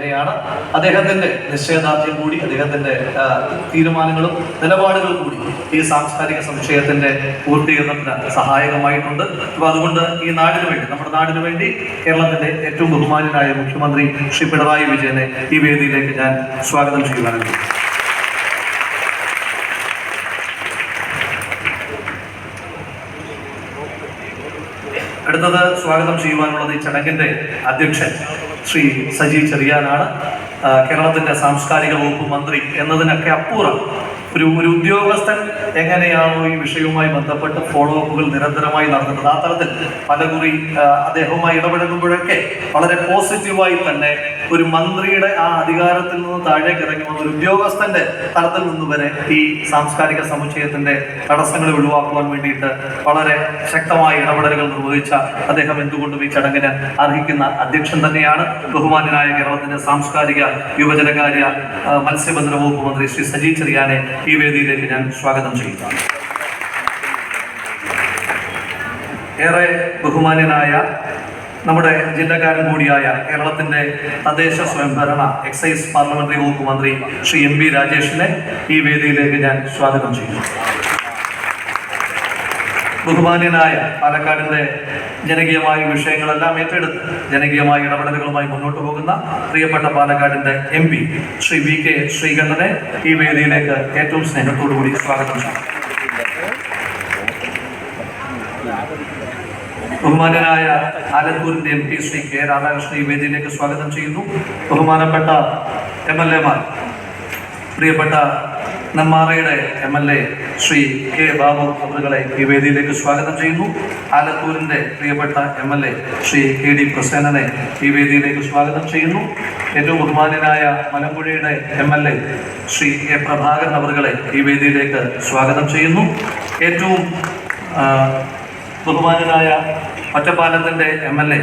തന്നെയാണ്. അദ്ദേഹത്തിന്റെ നിശ്ചയദാർഢ്യം കൂടി, അദ്ദേഹത്തിന്റെ തീരുമാനങ്ങളും നിലപാടുകളും കൂടി ഈ സാംസ്കാരിക സമുച്ചയത്തിന്റെ പൂർത്തീകരണത്തിന് സഹായകമായിട്ടുണ്ട്. അപ്പൊ അതുകൊണ്ട് ഈ നാടിനു വേണ്ടി, നമ്മുടെ നാടിനു വേണ്ടി കേരളത്തിന്റെ ഏറ്റവും ബഹുമാന്യനായ മുഖ്യമന്ത്രി ശ്രീ പിണറായി വിജയനെ ഈ വേദിയിലേക്ക് ഞാൻ സ്വാഗതം ചെയ്യുവാനുണ്ട്. അടുത്തത് സ്വാഗതം ചെയ്യുവാനുള്ളത് ഈ ചടങ്ങിന്റെ അധ്യക്ഷൻ ശ്രീ സജി ചെറിയാനാണ്. കേരളത്തിന്റെ സാംസ്കാരിക വകുപ്പ് മന്ത്രി എന്നതിനൊക്കെ അപ്പുറം ഒരു ഉദ്യോഗസ്ഥൻ എങ്ങനെയാണോ ഈ വിഷയവുമായി ബന്ധപ്പെട്ട് ഫോളോ അപ്പുകൾ നിരന്തരമായി നടത്തുന്നത്, ആ തരത്തിൽ പലകുറി അദ്ദേഹവുമായി ഇടപഴകുമ്പോഴൊക്കെ വളരെ പോസിറ്റീവായി തന്നെ ഒരു മന്ത്രിയുടെ ആ അധികാരത്തിൽ നിന്ന് താഴേക്ക് ഇറങ്ങി വന്ന ഒരു ഉദ്യോഗസ്ഥന്റെ തലത്തിൽ നിന്ന് വരെ ഈ സാംസ്കാരിക സമുച്ചയത്തിന്റെ തടസ്സങ്ങൾ ഒഴിവാക്കുവാൻ വേണ്ടിയിട്ട് വളരെ ശക്തമായ ഇടപെടലുകൾ നിർവഹിച്ച അദ്ദേഹം എന്തുകൊണ്ടും ഈ ചടങ്ങിന് അർഹിക്കുന്ന അധ്യക്ഷൻ തന്നെയാണ്. ബഹുമാന്യനായ കേരളത്തിന്റെ സാംസ്കാരിക യുവജനകാര്യ മത്സ്യബന്ധന വകുപ്പ് മന്ത്രി ശ്രീ സജി ചെറിയാനെ ഈ വേദിയിലേക്ക് ഞാൻ സ്വാഗതം ചെയ്യുന്നു. ഏറെ ബഹുമാന്യനായ നമ്മുടെ ജില്ലക്കാരൻ കൂടിയായ കേരളത്തിന്റെ തദ്ദേശ സ്വയംഭരണ എക്സൈസ് പാർലമെന്ററി വകുപ്പ് മന്ത്രി ശ്രീ എം പി രാജേഷിനെ ഈ വേദിയിലേക്ക് ഞാൻ സ്വാഗതം ചെയ്യുന്നു. ബഹുമാന്യനായ പാലക്കാടിന്റെ ജനകീയമായ വിഷയങ്ങളെല്ലാം ഏറ്റെടുത്ത് ജനകീയമായ ഇടപെടലുകളുമായി മുന്നോട്ട് പോകുന്ന പ്രിയപ്പെട്ട പാലക്കാടിന്റെ M P Shri V K ശ്രീകണ്ഠനെ ഈ വേദിയിലേക്ക് ഏറ്റവും സ്നേഹത്തോടു കൂടി സ്വാഗതം ചെയ്യും. ബഹുമാന്യനായ ആലത്തൂരിന്റെ M P Shri K Radhakrishnan ഈ വേദിയിലേക്ക് സ്വാഗതം ചെയ്യുന്നു. ബഹുമാനപ്പെട്ട MLA മാർ, പ്രിയപ്പെട്ട നെന്മാറയുടെ MLA ശ്രീ കെ ബാബു അവരുകളെ ഈ വേദിയിലേക്ക് സ്വാഗതം ചെയ്യുന്നു. ആലത്തൂരിന്റെ പ്രിയപ്പെട്ട MLA ശ്രീ KD പ്രസേനനെ ഈ വേദിയിലേക്ക് സ്വാഗതം ചെയ്യുന്നു. ഏറ്റവും ബഹുമാന്യനായ മലമ്പുഴയുടെ MLA ശ്രീ കെ പ്രഭാകരൻ അവരുകളെ ഈ വേദിയിലേക്ക് സ്വാഗതം ചെയ്യുന്നു. ഏറ്റവും ബഹുമാന്യനായ ഒറ്റപ്പാലത്തിന്റെ MLA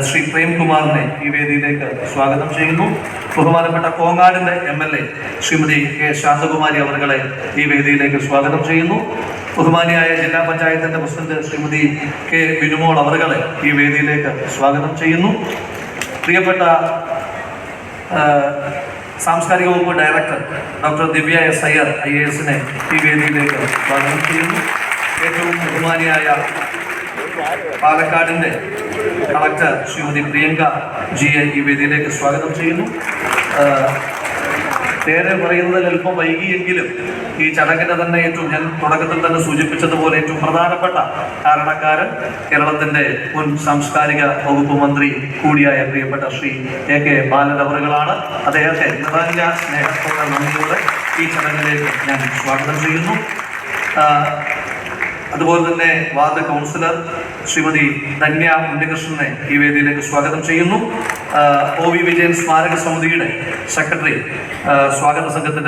ശ്രീ പ്രേംകുമാറിനെ ഈ വേദിയിലേക്ക് സ്വാഗതം ചെയ്യുന്നു. ബഹുമാനപ്പെട്ട കോങ്ങാടിന്റെ MLA ശ്രീമതി കെ ശാന്തകുമാരി അവരുകളെ ഈ വേദിയിലേക്ക് സ്വാഗതം ചെയ്യുന്നു. ബഹുമാനിയായ ജില്ലാ പഞ്ചായത്തിന്റെ പ്രസിഡന്റ് ശ്രീമതി കെ ബിനുമോൾ അവരുകളെ ഈ വേദിയിലേക്ക് സ്വാഗതം ചെയ്യുന്നു. പ്രിയപ്പെട്ട സാംസ്കാരിക വകുപ്പ് ഡയറക്ടർ ഡോക്ടർ ദിവ്യ S. അയ്യർ IAS-നെ ഈ വേദിയിലേക്ക് സ്വാഗതം ചെയ്യുന്നു. ഏറ്റവും ബഹുമാനിയായ പാലക്കാടിന്റെ കളക്ടർ ശ്രീമതി പ്രിയങ്ക ജിയെ ഈ വേദിയിലേക്ക് സ്വാഗതം ചെയ്യുന്നു. പേര് പറയുന്നതിൽ അല്പം വൈകിയെങ്കിലും ഈ ചടങ്ങിന്റെ തന്നെ ഏറ്റവും, ഞാൻ തുടക്കത്തിൽ തന്നെ സൂചിപ്പിച്ചതുപോലെ, ഏറ്റവും പ്രധാനപ്പെട്ട കാരണക്കാരൻ കേരളത്തിന്റെ മുൻ സാംസ്കാരിക വകുപ്പ് മന്ത്രി കൂടിയായ പ്രിയപ്പെട്ട ശ്രീ AK ബാലൻ അവറുകളാണ്. അദ്ദേഹത്തെ നിറഞ്ഞ സ്നേഹത്തോടെ നന്ദിയോടെ ഈ ചടങ്ങിലേക്ക് ഞാൻ സ്വാഗതം ചെയ്യുന്നു. അതുപോലെ തന്നെ വാർഡ് കൗൺസിലർ ശ്രീമതി ധന്യ ഉണ്ണികൃഷ്ണനെ ഈ വേദിയിലേക്ക് സ്വാഗതം ചെയ്യുന്നു. OV വിജയൻ സ്മാരക സമിതിയുടെ സെക്രട്ടറി, സ്വാഗത സംഘത്തിന്റെ